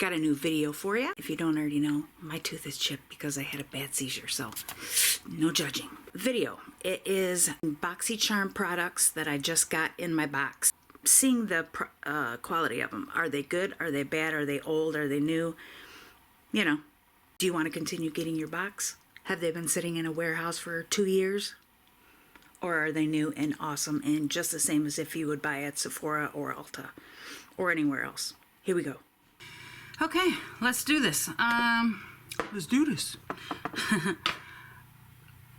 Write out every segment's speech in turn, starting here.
Got a new video for you. If you don't already know, my tooth is chipped because I had a bad seizure, so no judging. Video. It is Boxycharm products that I just got in my box. Seeing the quality of them. Are they good? Are they bad? Are they old? Are they new? You know, do you want to continue getting your box? Have they been sitting in a warehouse for 2 years? Or are they new and awesome and just the same as if you would buy at Sephora or Ulta or anywhere else? Here we go. Okay, let's do this. Let's do this.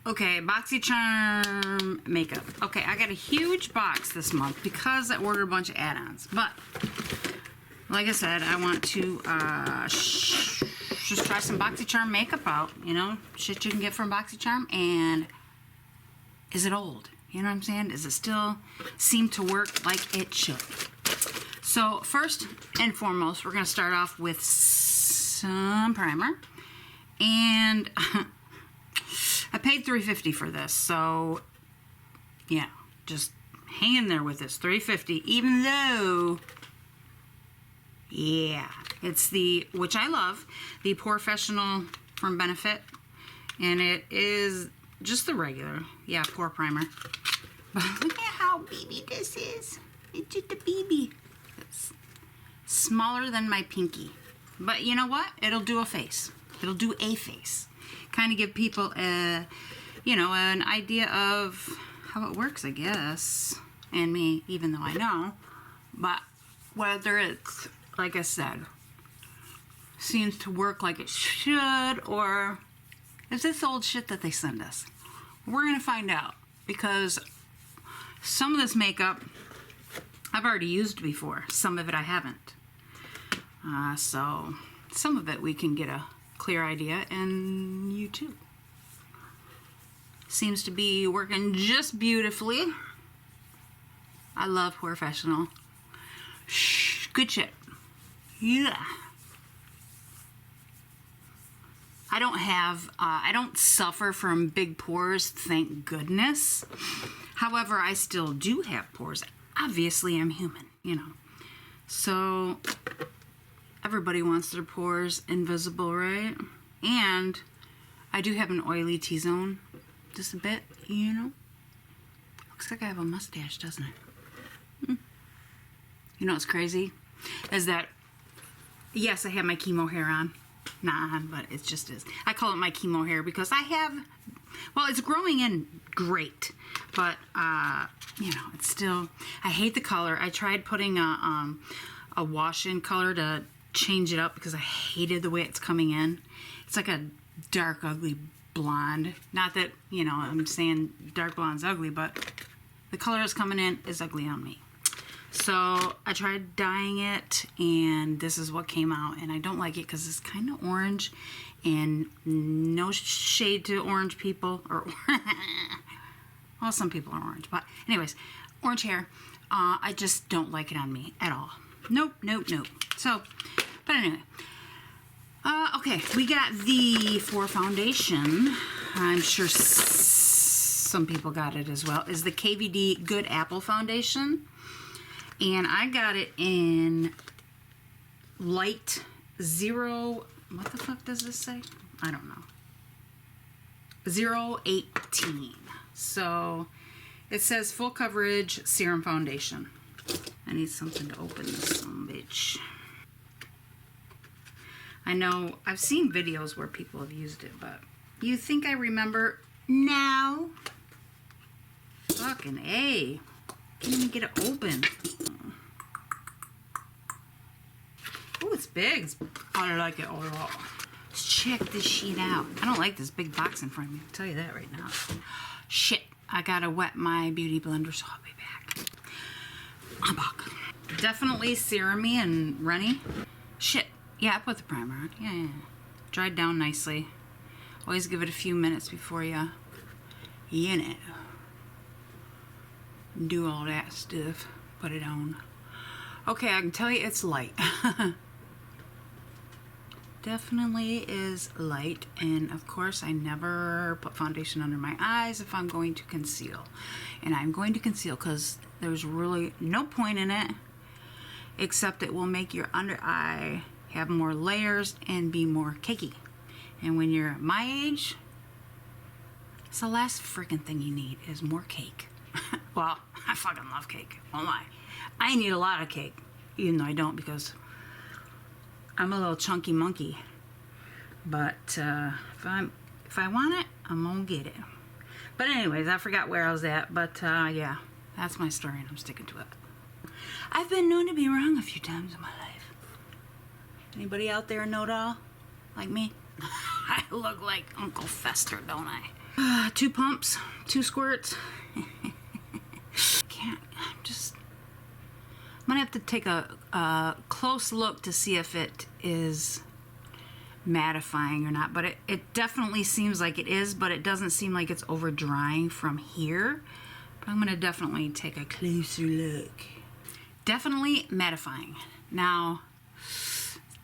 Okay, Boxycharm makeup. Okay, I got a huge box this month because I ordered a bunch of add-ons. But, like I said, I want to just try some Boxycharm makeup out. You know, shit you can get from Boxycharm. And is it old? You know what I'm saying? Does it still seem to work like it should? So, first and foremost, we're going to start off with some primer. And I paid $3.50 for this, so yeah, just hang in there with this. $3.50, even though, yeah, it's the, which I love, the Professional from Benefit, and it is just the regular, yeah, pore primer. But look at how baby this is. It's just a baby. It's smaller than my pinky, but you know what? It'll do a face. It'll do a face. Kind of give people a, you know, an idea of how it works, I guess. And me, even though I know. But whether it's, like I said, seems to work like it should, or is this old shit that they send us? We're going to find out. Because some of this makeup I've already used before. Some of it I haven't. So some of it we can get a clear idea, and you too. Seems to be working just beautifully. I love Professional. Shh, good shit. Yeah. I don't suffer from big pores, thank goodness. However, I still do have pores. Obviously, I'm human, you know. So everybody wants their pores invisible, right? And I do have an oily T-zone, just a bit, you know. Looks like I have a mustache, doesn't it? You know what's crazy? Is that, yes, I have my chemo hair on. Not on, but it just is. I call it my chemo hair because I have, well, it's growing in great. But, you know, it's still, I hate the color. I tried putting a wash-in color to change it up because I hated the way it's coming in. It's like a dark, ugly blonde. Not that, you know, I'm saying dark blonde's ugly, but the color that's coming in is ugly on me. So I tried dyeing it, and this is what came out. And I don't like it because it's kind of orange, and no shade to orange people. Or well, some people are orange, but anyways, orange hair. I just don't like it on me at all. Nope, nope, nope. So, but anyway. Okay, we got the for foundation. I'm sure some people got it as well. Is the KVD Good Apple Foundation. And I got it in light 0, what the fuck does this say? I don't know. 018. So it says full coverage serum foundation. I need something to open this son bitch. I know I've seen videos where people have used it, but you think I remember? No. Fucking A. Can't even get it open. Oh, it's big. I like it a lot. Let's check this shit out. I don't like this big box in front of me. I'll tell you that right now. Shit. I gotta wet my beauty blender, so I'll be back. I'm back. Definitely serum-y and runny. Shit. Yeah, I put the primer on. Yeah. Dried down nicely. Always give it a few minutes before you know, do all that stuff. Put it on. Okay, I can tell you it's light. Definitely is light, and of course I never put foundation under my eyes if I'm going to conceal. And I'm going to conceal because there's really no point in it, except it will make your under eye have more layers, and be more cakey. And when you're my age, it's the last freaking thing you need is more cake. Well, I fucking love cake. Won't lie. I need a lot of cake, even though I don't because I'm a little chunky monkey. But if I want it, I'm gonna get it. But anyways, I forgot where I was at. But yeah, that's my story, and I'm sticking to it. I've been known to be wrong a few times in my life. Anybody out there know it all? Like me? I look like Uncle Fester, don't I? 2 pumps, 2 squirts. I'm gonna have to take a close look to see if it is mattifying or not, but it definitely seems like it is, but it doesn't seem like it's over drying from here. But I'm gonna definitely take a closer look. Definitely mattifying. Now,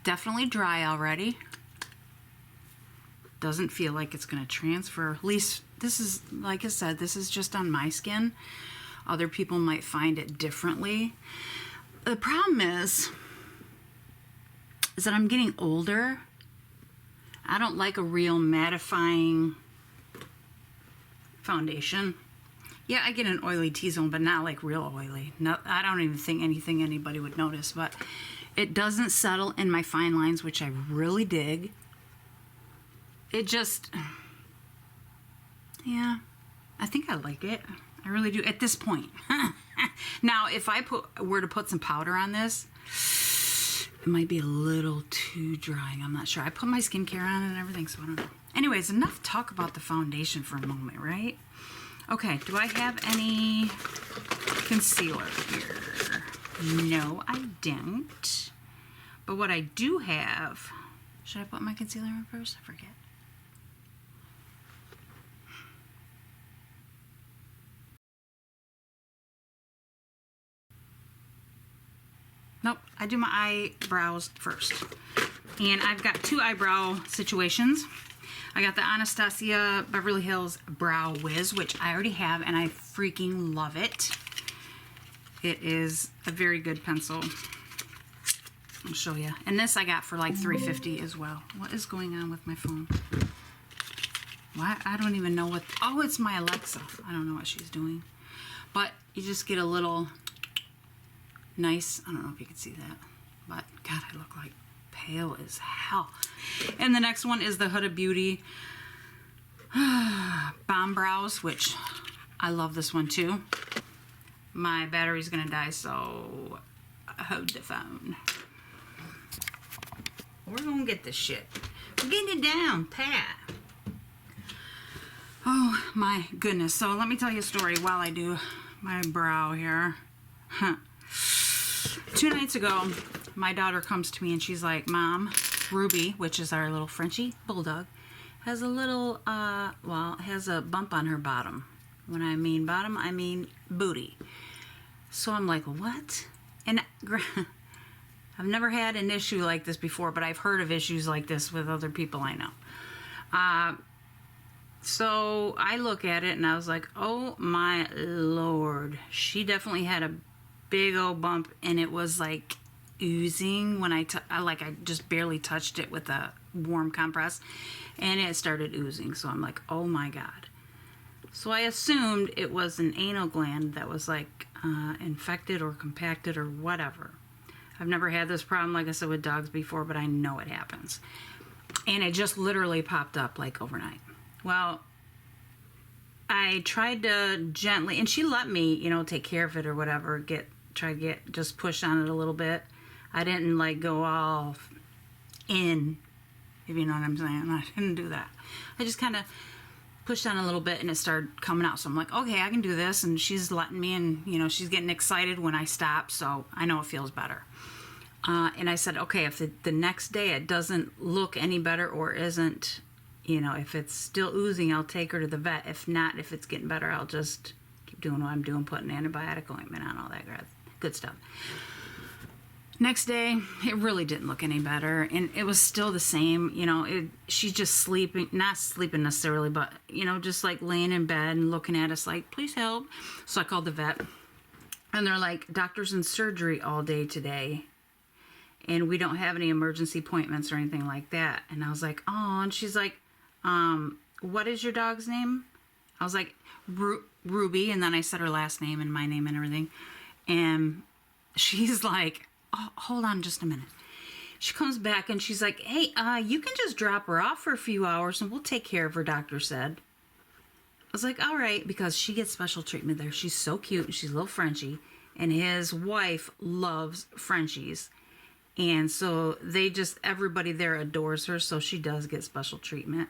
definitely dry already. Doesn't feel like it's gonna transfer. At least this is, like I said, this is just on my skin. Other people might find it differently. The problem is that I'm getting older. I don't like a real mattifying foundation. Yeah, I get an oily T-zone, but not like real oily. No, I don't even think anybody would notice, but it doesn't settle in my fine lines, which I really dig. It just, yeah, I think I like it. I really do at this point. Now, if I were to put some powder on this, it might be a little too drying. I'm not sure. I put my skincare on and everything, so I don't know. Anyways, enough talk about the foundation for a moment, right? Okay, do I have any concealer here? No, I don't. But what I do have, should I put my concealer on first? I forget. Nope, I do my eyebrows first. And I've got 2 eyebrow situations. I got the Anastasia Beverly Hills Brow Wiz, which I already have, and I freaking love it. It is a very good pencil. I'll show you. And this I got for like $3.50 as well. What is going on with my phone? Why? I don't even know what. Oh, it's my Alexa. I don't know what she's doing. But you just get a little nice. I don't know if you can see that. But God, I look like pale as hell. And the next one is the Huda Beauty Bomb Brows, which I love this one too. My battery's gonna die, so hold the phone. We're gonna get this shit. We're getting it down, pat. Oh my goodness. So let me tell you a story while I do my brow here. 2 nights ago, my daughter comes to me and she's like, Mom, Ruby, which is our little Frenchie bulldog, has a little, has a bump on her bottom. When I mean bottom, I mean booty. So I'm like, what? And I've never had an issue like this before, but I've heard of issues like this with other people I know. So I look at it and I was like, oh my Lord. She definitely had a big old bump, and it was like oozing when I just barely touched it with a warm compress, and it started oozing. So I'm like, oh my God. So I assumed it was an anal gland that was like infected or compacted or whatever. I've never had this problem, like I said, with dogs before, but I know it happens. And it just literally popped up like overnight. Well, I tried to gently, and she let me, take care of it or whatever, just push on it a little bit. I didn't like go all in, if you know what I'm saying. I didn't do that. I just kind of pushed on a little bit and it started coming out. So I'm like, okay, I can do this. And she's letting me, and she's getting excited when I stop. So I know it feels better. And I said, okay, if the next day it doesn't look any better or isn't, if it's still oozing, I'll take her to the vet. If not, if it's getting better, I'll just keep doing what I'm doing, putting antibiotic ointment on, all that good stuff. Next day, it really didn't look any better, and it was still the same. She's just sleeping, not sleeping necessarily, but, just like laying in bed and looking at us like, please help. So I called the vet, and they're like, doctor's in surgery all day today. and we don't have any emergency appointments or anything like that. And I was like, oh, and she's like, what is your dog's name? I was like, Ruby, and then I said her last name and my name and everything. And she's like, oh, hold on just a minute. She comes back and she's like, hey, you can just drop her off for a few hours and we'll take care of her, doctor said. I was like, all right, because she gets special treatment there. She's so cute and she's a little Frenchie, and his wife loves Frenchies. And so everybody there adores her, so she does get special treatment.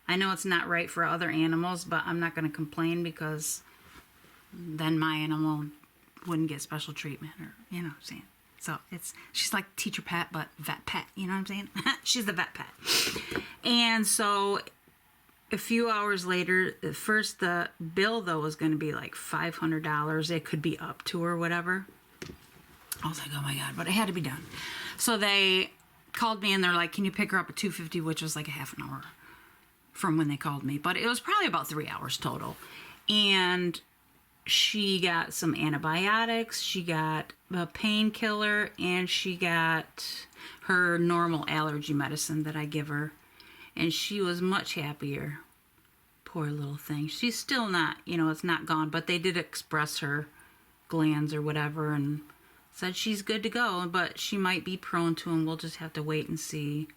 I know it's not right for other animals, but I'm not going to complain because then my animal wouldn't get special treatment, or, you know what I'm saying. So she's like teacher pet, but vet pet, you know what I'm saying? She's the vet pet. And so a few hours later, first the bill though was going to be like $500. It could be up to or whatever. I was like, oh my God, but it had to be done. So they called me and they're like, can you pick her up at $250, which was like a half an hour from when they called me. But it was probably about 3 hours total. And she got some antibiotics, she got a painkiller, and she got her normal allergy medicine that I give her. And she was much happier. Poor little thing. She's still not, it's not gone, but they did express her glands or whatever and said she's good to go, but she might be prone to them. We'll just have to wait and see,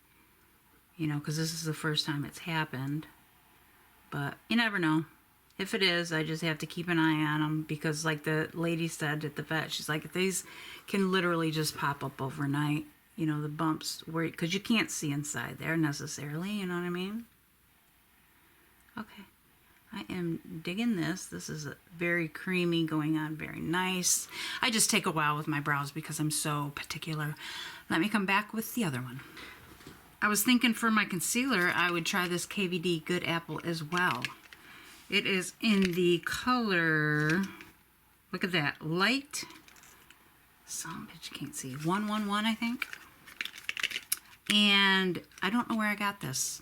because this is the first time it's happened. But you never know. If it is, I just have to keep an eye on them, because like the lady said at the vet, she's like, these can literally just pop up overnight, the bumps, because you can't see inside there necessarily, you know what I mean? Okay. I am digging this. This is very creamy, going on very nice. I just take a while with my brows because I'm so particular. Let me come back with the other one. I was thinking for my concealer, I would try this KVD Good Apple as well. It is in the color, look at that, light, some bitch you can't see, 111, I think. And I don't know where I got this.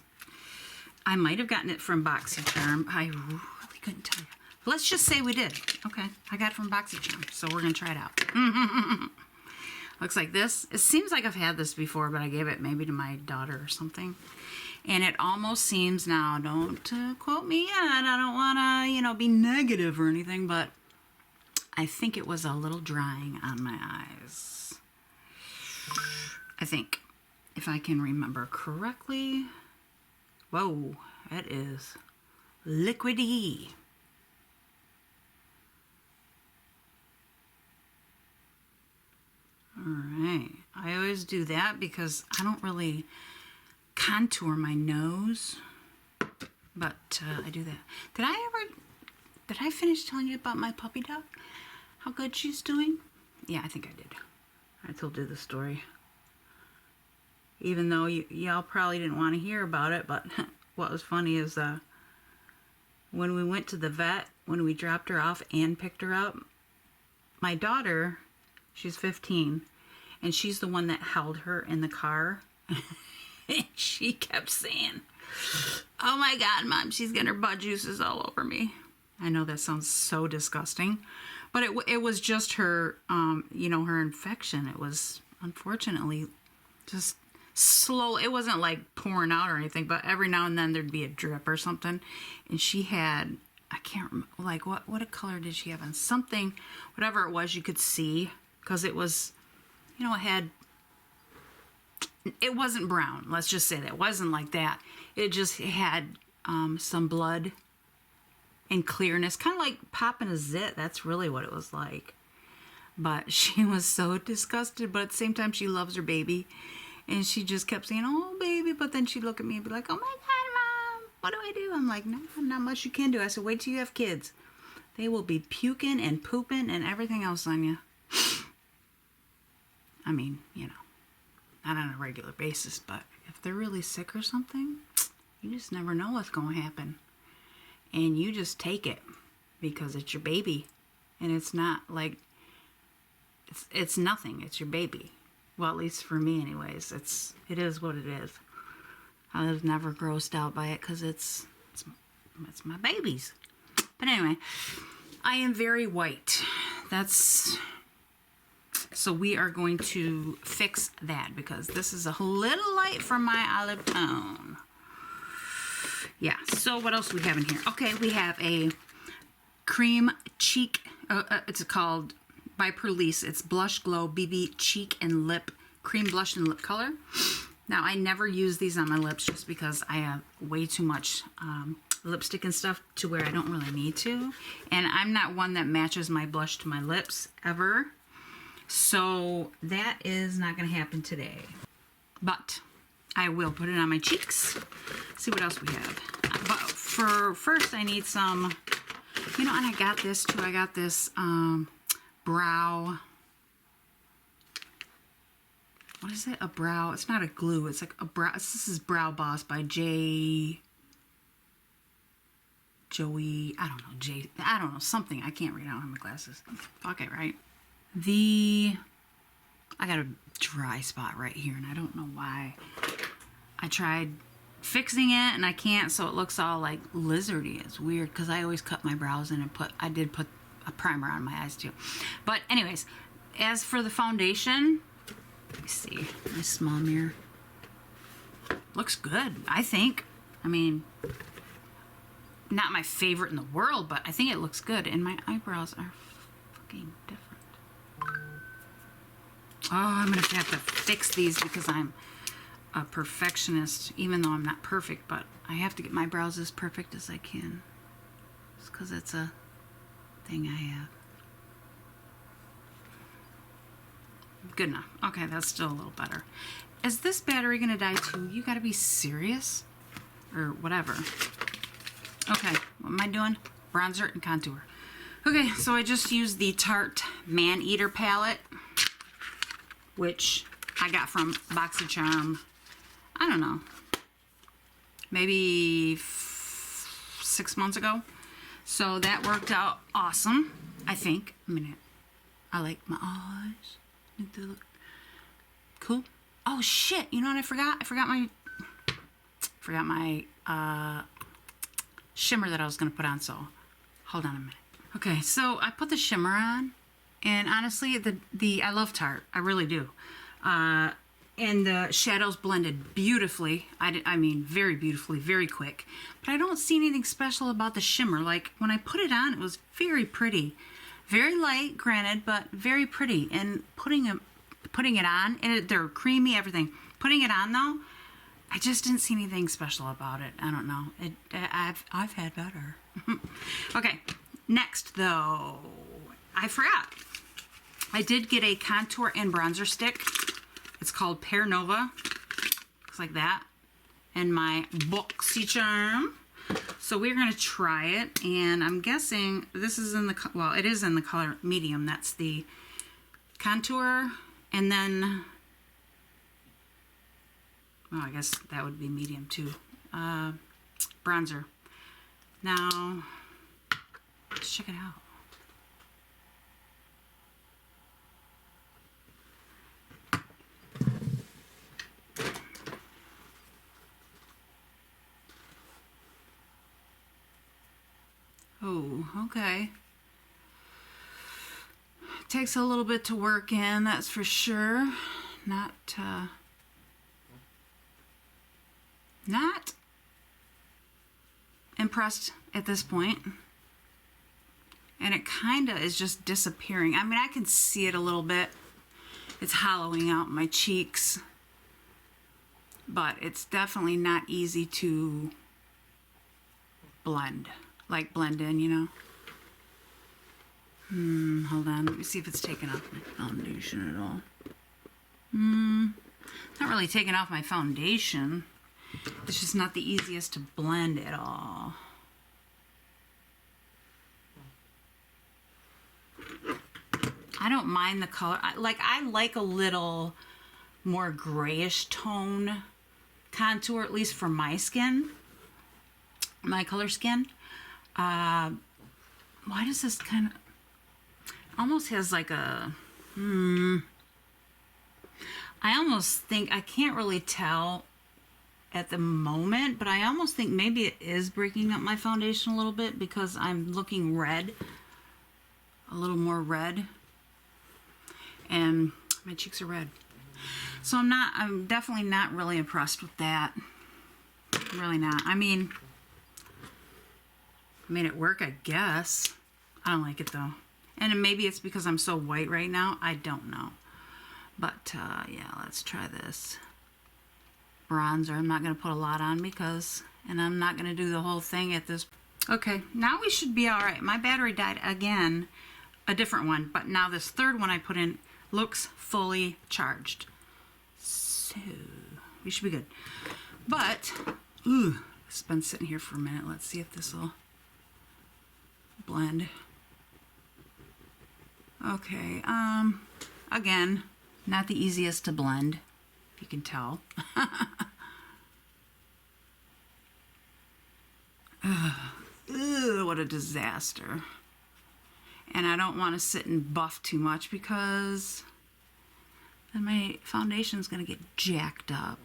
I might have gotten it from Boxycharm. I really couldn't tell you. Let's just say we did. Okay, I got it from Boxycharm, so we're going to try it out. Looks like this. It seems like I've had this before, but I gave it maybe to my daughter or something. And it almost seems, now, don't quote me yet. I don't want to, be negative or anything, but I think it was a little drying on my eyes. I think, if I can remember correctly. Whoa, that is liquidy. Alright, I always do that because I don't really contour my nose, but I do that. Did I finish telling you about my puppy dog? How good she's doing? Yeah, I think I did. I told you the story. Even though y'all probably didn't want to hear about it, but what was funny is when we went to the vet, when we dropped her off and picked her up, my daughter, she's 15, and she's the one that held her in the car. And she kept saying, oh my God, Mom, she's getting her butt juices all over me. I know that sounds so disgusting, but it was just her, her infection. It was, unfortunately, just slow. It wasn't like pouring out or anything, but every now and then there'd be a drip or something. And she had, I can't remember, like what a color did she have on something, whatever it was, you could see, because it was, it wasn't brown. Let's just say that. It wasn't like that. It just had some blood and clearness, kind of like popping a zit. That's really what it was like. But she was so disgusted, but at the same time she loves her baby. And she just kept saying, oh, baby. But then she'd look at me and be like, oh, my God, Mom, what do I do? I'm like, no, not much you can do. I said, wait till you have kids. They will be puking and pooping and everything else on you. I mean, not on a regular basis. But if they're really sick or something, you just never know what's going to happen. And you just take it because it's your baby. And it's not like, it's nothing. It's your baby. Well, at least for me anyways, it is what it is. I was never grossed out by it because it's my babies. But anyway, I am very white. That's So we are going to fix that because this is a little light for my olive tone. Yeah, so what else do we have in here? Okay, we have a cream cheek, it's called by Perlice. It's Blush Glow BB Cheek and Lip Cream Blush and Lip Color. Now, I never use these on my lips just because I have way too much lipstick and stuff to where I don't really need to. And I'm not one that matches my blush to my lips ever. So that is not going to happen today. But I will put it on my cheeks. See what else we have. But for first, I need some, you know, and I got this too. I got this brow. What is it? A brow. It's not a glue. It's like a brow. This is Brow Boss by Joey. I don't know. I don't know. Something. I can't read. I don't have my glasses. Okay, right. I got a dry spot right here, and I don't know why. I tried fixing it, and I can't, so it looks all like lizardy. It's weird, because I always cut my brows in and I did put a primer on my eyes, too. But anyways, as for the foundation, let me see, my small mirror. Looks good, I think. I mean, not my favorite in the world, but I think it looks good. And my eyebrows are fucking different. Oh, I'm going to have to fix these because I'm a perfectionist, even though I'm not perfect, but I have to get my brows as perfect as I can. Just because it's a thing I have. Good enough. Okay, that's still a little better. Is this battery going to die too? You got to be serious? Or whatever. Okay, what am I doing? Bronzer and contour. Okay, so I just used the Tarte Man Eater palette, which I got from Boxycharm, I don't know, maybe 6 months ago. So that worked out awesome, I think. I mean, I like my eyes. They look cool. Oh shit, you know what I forgot? I forgot my shimmer that I was gonna put on, so hold on a minute. Okay, so I put the shimmer on, and honestly, I love Tarte, I really do. And the shadows blended beautifully. I mean, very beautifully, very quick. But I don't see anything special about the shimmer. Like, when I put it on, it was very pretty. Very light, granted, but very pretty. And putting it on, and they're creamy, everything. Putting it on, though, I just didn't see anything special about it. I don't know. I've had better. Okay, next, though, I forgot. I did get a contour and bronzer stick. It's called Pear Nova. Looks like that. And my Boxycharm. So we're going to try it. And I'm guessing this is in the, well, it is in the color medium. That's the contour. And then, well, I guess that would be medium too. Bronzer. Now, let's check it out. Oh, okay. Takes a little bit to work in, that's for sure. Not impressed at this point. And it kind of is just disappearing. I mean, I can see it a little bit. It's hollowing out my cheeks. But it's definitely not easy to blend. Like blend in, you know. Hold on. Let me see if it's taken off my foundation at all. It's not really taking off my foundation. It's just not the easiest to blend at all. I don't mind the color. I like a little more grayish tone contour, at least for my skin. My color skin. Why does this kind of almost has like a I almost think, I can't really tell at the moment, but I almost think maybe it is breaking up my foundation a little bit because I'm looking red, a little more red. and my cheeks are red. So I'm definitely not really impressed with that. Really not. I mean, I made it work, I guess. I don't like it though. And maybe it's because I'm so white right now. I don't know. But yeah, let's try this. Bronzer. I'm not going to put a lot on and I'm not going to do the whole thing at this. Okay, now we should be all right. My battery died again. A different one. But now this third one I put in looks fully charged. So we should be good. But, ooh, it's been sitting here for a minute. Let's see if this will blend. Okay, again, not the easiest to blend, if you can tell. Ugh, what a disaster. And I don't want to sit and buff too much because then my foundation's going to get jacked up.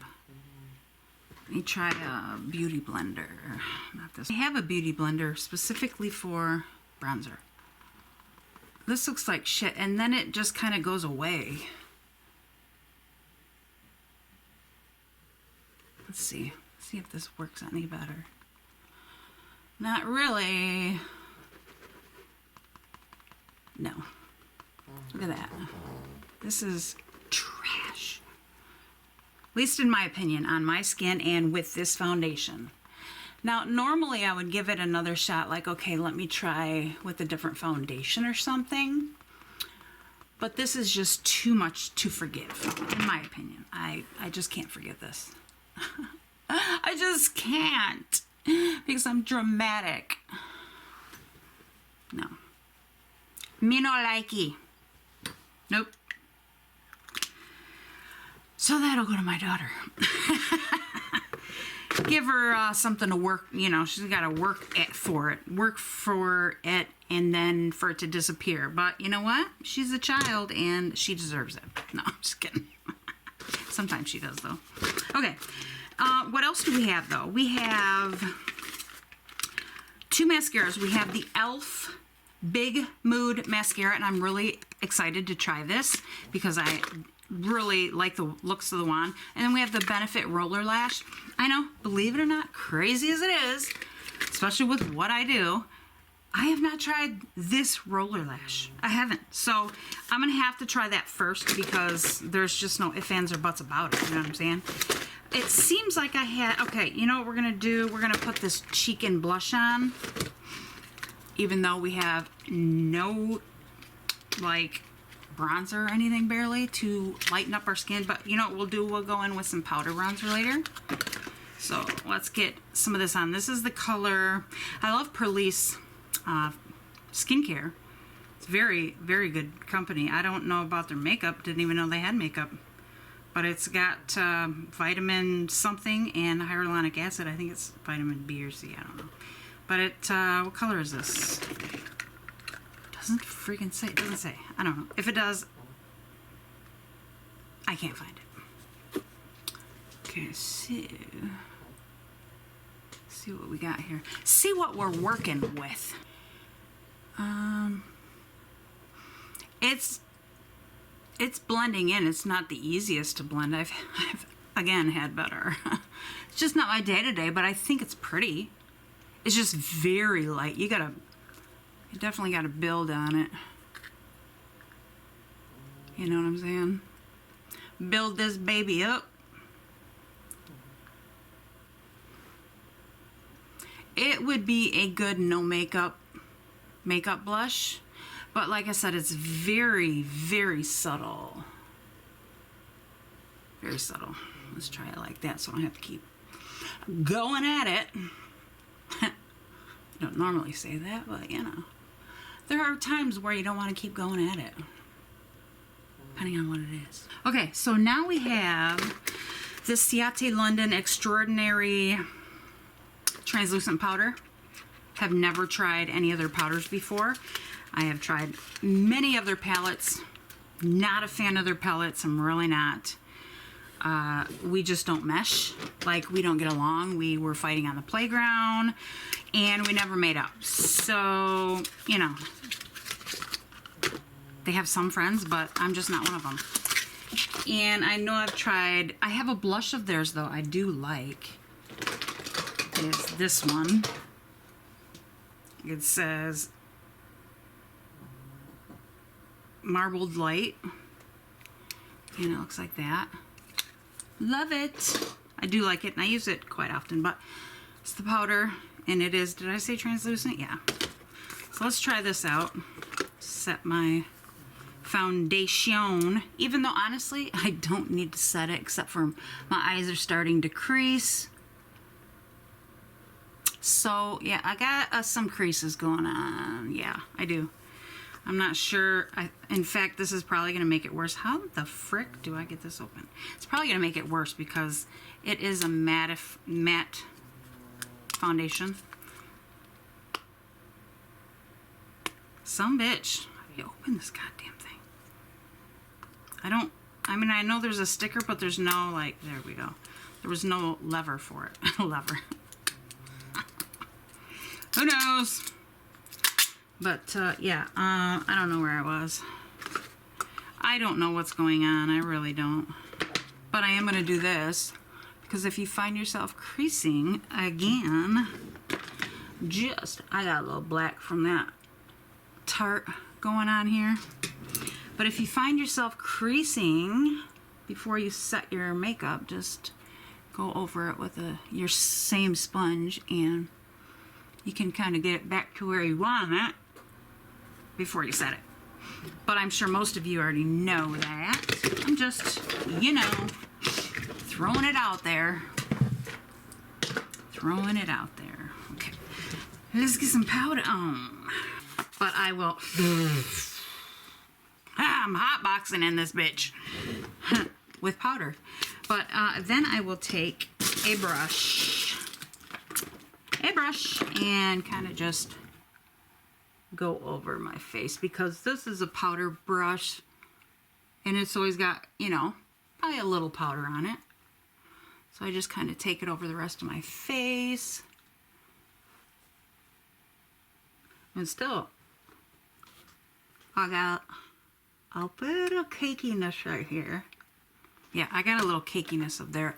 Let me try a beauty blender. Not this. I have a beauty blender specifically for bronzer. This looks like shit, and then it just kind of goes away. Let's see. See if this works any better. Not really. No. Look at that. This is trash. At least in my opinion, on my skin and with this foundation. Now, normally I would give it another shot, like, okay, let me try with a different foundation or something. But this is just too much to forgive, in my opinion. I just can't forgive this. I just can't, because I'm dramatic. No. Me no likey. Nope. So that'll go to my daughter. Give her something to work, you know, she's got to work for it, and then for it to disappear. But you know what? She's a child, and she deserves it. No, I'm just kidding. Sometimes she does, though. Okay, what else do we have, though? We have two mascaras. We have the e.l.f. Big Mood Mascara, and I'm really excited to try this because I really like the looks of the wand. And then we have the Benefit Roller Lash. I know, believe it or not, crazy as it is, especially with what I do, I have not tried this roller lash. I haven't. So I'm going to have to try that first because there's just no ifs, ands, or buts about it. You know what I'm saying? It seems like I had... Okay, you know what we're going to do? We're going to put this cheek and blush on. Even though we have no, like, bronzer or anything barely to lighten up our skin. But you know what we'll do? We'll go in with some powder bronzer later. So let's get some of this on. This is the color... I love Perlice skincare. It's very, very good company. I don't know about their makeup. Didn't even know they had makeup. But it's got vitamin something and hyaluronic acid. I think it's vitamin B or C. I don't know. But it, what color is this? Doesn't freaking say. It doesn't say. I don't know. If it does, I can't find it. Okay, so see what we got here. See what we're working with. It's blending in. It's not the easiest to blend. I've again had better. It's just not my day-to-day, but I think it's pretty. It's just very light. You definitely gotta build on it. You know what I'm saying? Build this baby up. It would be a good no makeup blush, but like I said, it's very, very subtle. Very subtle. Let's try it like that so I don't have to keep going at it. I don't normally say that, but you know. There are times where you don't want to keep going at it. Depending on what it is. Okay, so now we have this Ciate London Extraordinary Translucent Powder. Have never tried any other powders before. I have tried many of their palettes. Not a fan of their palettes. I'm really not. We just don't mesh. Like, we don't get along. We were fighting on the playground, and we never made up. So, you know, They have some friends, but I'm just not one of them. And I know I've tried, I have a blush of theirs though I do like. It's this one. It says Marbled Light. And it looks like that. Love it. I do like it and I use it quite often, but it's the powder and it is, did I say translucent? Yeah. So let's try this out. Set my foundation, even though honestly I don't need to set it except for my eyes are starting to crease. So yeah, I got some creases going on. Yeah, I do. I'm not sure. In fact, this is probably going to make it worse. How the frick do I get this open? It's probably going to make it worse because it is a matte foundation. Some bitch. How do you open this goddamn thing? I mean, I know there's a sticker, but there's no, like, there we go. There was no lever for it. Lever. Who knows? But, yeah, I don't know where I was. I don't know what's going on. I really don't. But I am going to do this. Because if you find yourself creasing again, I got a little black from that Tarte going on here. But if you find yourself creasing before you set your makeup, just go over it with your same sponge and you can kind of get it back to where you want it before you set it. But I'm sure most of you already know that. I'm just, you know, throwing it out there. Throwing it out there. Okay. Let's get some powder on. But I will... I'm hotboxing in this bitch with powder. But then I will take a brush and kind of just go over my face because this is a powder brush and it's always got, you know, probably a little powder on it. So I just kind of take it over the rest of my face. And still, I got a bit of cakiness right here. Yeah, I got a little cakiness up there.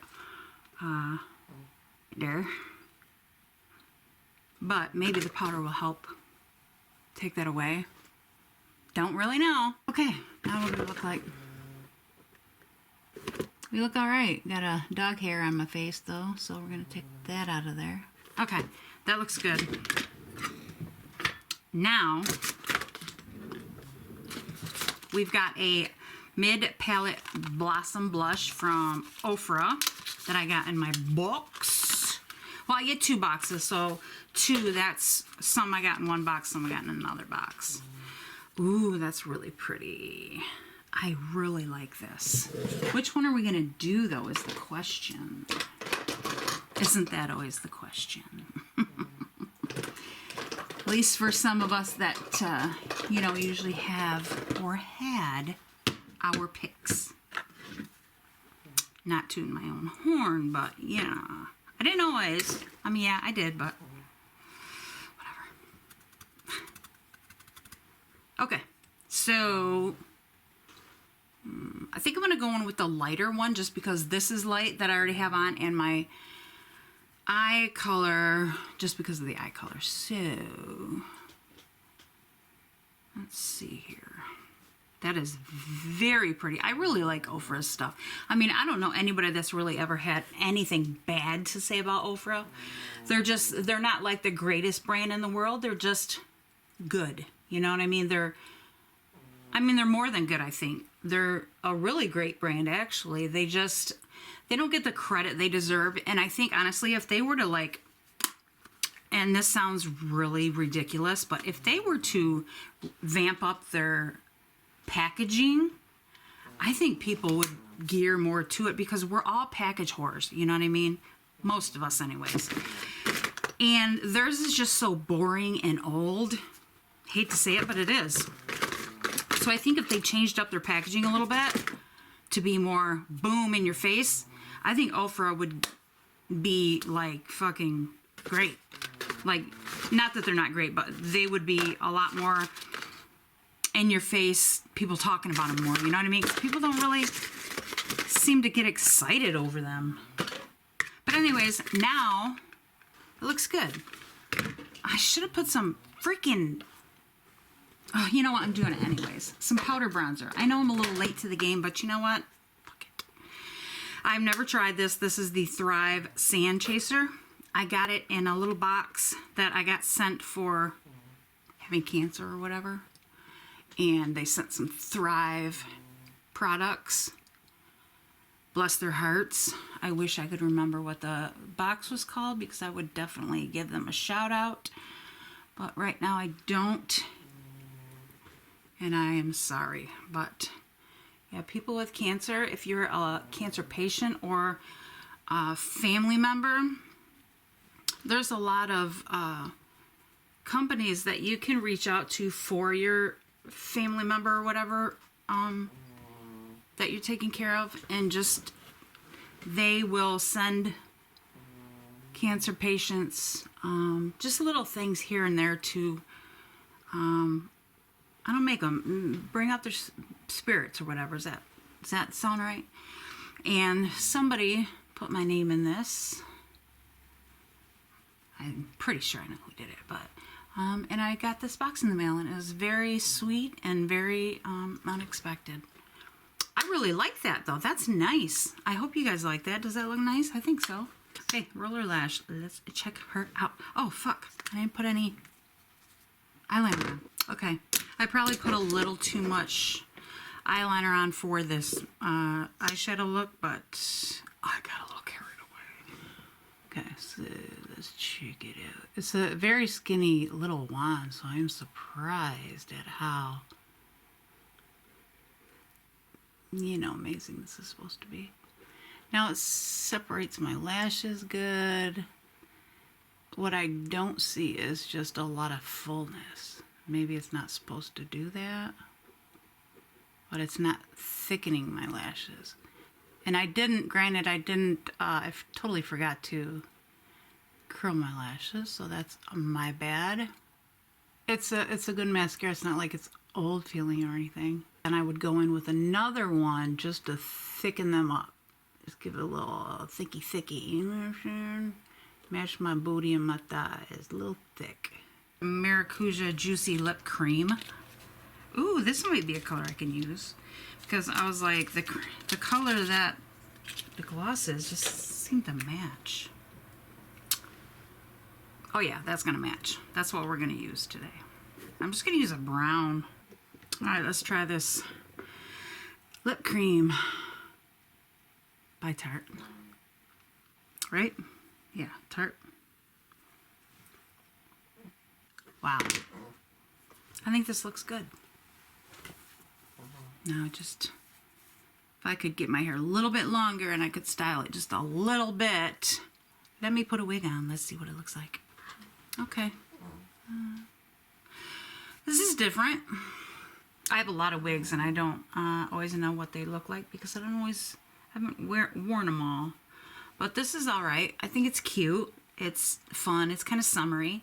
There. But maybe the powder will help take that away. Don't really know. Okay, now what do we look like? We look alright. Got a dog hair on my face though, so we're going to take that out of there. Okay, that looks good. Now, we've got a mid-palette blossom blush from Ofra that I got in my box. Well, I get 2 boxes, so 2, that's some I got in one box, some I got in another box. Ooh, that's really pretty. I really like this. Which one are we going to do, though, is the question. Isn't that always the question? At least for some of us that, you know, usually have or had our picks. Not tooting my own horn, but, yeah. I didn't always. I mean, yeah, I did, but whatever. Okay, so I think I'm going to go in with the lighter one just because this is light that I already have on and my eye color, just because of the eye color. So, let's see here. That is very pretty. I really like Ofra's stuff. I mean, I don't know anybody that's really ever had anything bad to say about Ofra. They're not like the greatest brand in the world. They're just good. You know what I mean? They're more than good, I think. They're a really great brand, actually. They don't get the credit they deserve. And I think, honestly, if they were to, like, and this sounds really ridiculous, but if they were to vamp up their packaging, I think people would gear more to it because we're all package whores, you know what I mean? Most of us anyways. And theirs is just so boring and old. Hate to say it, but it is. So I think if they changed up their packaging a little bit to be more boom in your face, I think Ofra would be like fucking great. Like, not that they're not great, but they would be a lot more in your face, people talking about them more, you know what I mean? 'Cause people don't really seem to get excited over them. But anyways, now it looks good. I should have put some freaking, oh, you know what, I'm doing it anyways. Some powder bronzer. I know I'm a little late to the game, but you know what? Fuck it. I've never tried this. This is the Thrive Sand Chaser. I got it in a little box that I got sent for having cancer or whatever. And they sent some Thrive products. Bless their hearts. I wish I could remember what the box was called because I would definitely give them a shout out. But right now I don't. And I am sorry. But yeah, people with cancer, if you're a cancer patient or a family member, there's a lot of companies that you can reach out to for your family member or whatever that you're taking care of, and just they will send cancer patients just little things here and there to I don't make them bring out their spirits or whatever. Does that sound right? And somebody put my name in this. I'm pretty sure I know who did it, but and I got this box in the mail, and it was very sweet and very unexpected. I really like that, though. That's nice. I hope you guys like that. Does that look nice? I think so. Okay, roller lash. Let's check her out. Oh, fuck. I didn't put any eyeliner on. Okay. I probably put a little too much eyeliner on for this eyeshadow look, but I got a little carried away. Okay, so let's check it out. It's a very skinny little wand, so I'm surprised at how, you know, amazing this is supposed to be. Now it separates my lashes good. What I don't see is just a lot of fullness. Maybe it's not supposed to do that, but it's not thickening my lashes. And I totally forgot to curl my lashes, so that's my bad. It's a good mascara. It's not like it's old feeling or anything. And I would go in with another one just to thicken them up. Just give it a little thicky. You know what I'm saying? Match my booty and my thighs. A little thick. Maracuja Juicy Lip Cream. Ooh, this might be a color I can use. Because I was like, the color that the gloss is just seemed to match. Oh yeah, that's going to match. That's what we're going to use today. I'm just going to use a brown. Alright, let's try this lip cream by Tarte. Right? Yeah, Tarte. Wow. I think this looks good. Now just, if I could get my hair a little bit longer and I could style it just a little bit. Let me put a wig on. Let's see what it looks like. Okay. This is different. I have a lot of wigs and I don't always know what they look like because I haven't worn them all. But this is alright. I think it's cute. It's fun. It's kind of summery.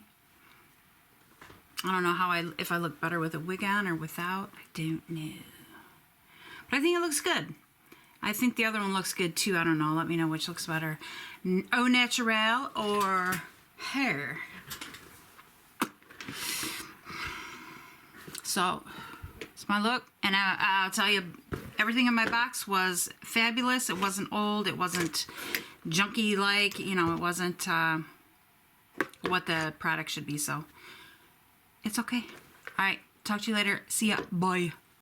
I don't know if I look better with a wig on or without. I don't know. But I think it looks good. I think the other one looks good too. I don't know. Let me know which looks better. Au naturel or hair. So, it's my look. And I'll tell you, everything in my box was fabulous. It wasn't old. It wasn't junky-like. You know, it wasn't what the product should be. So, it's okay. Alright, talk to you later. See ya. Bye.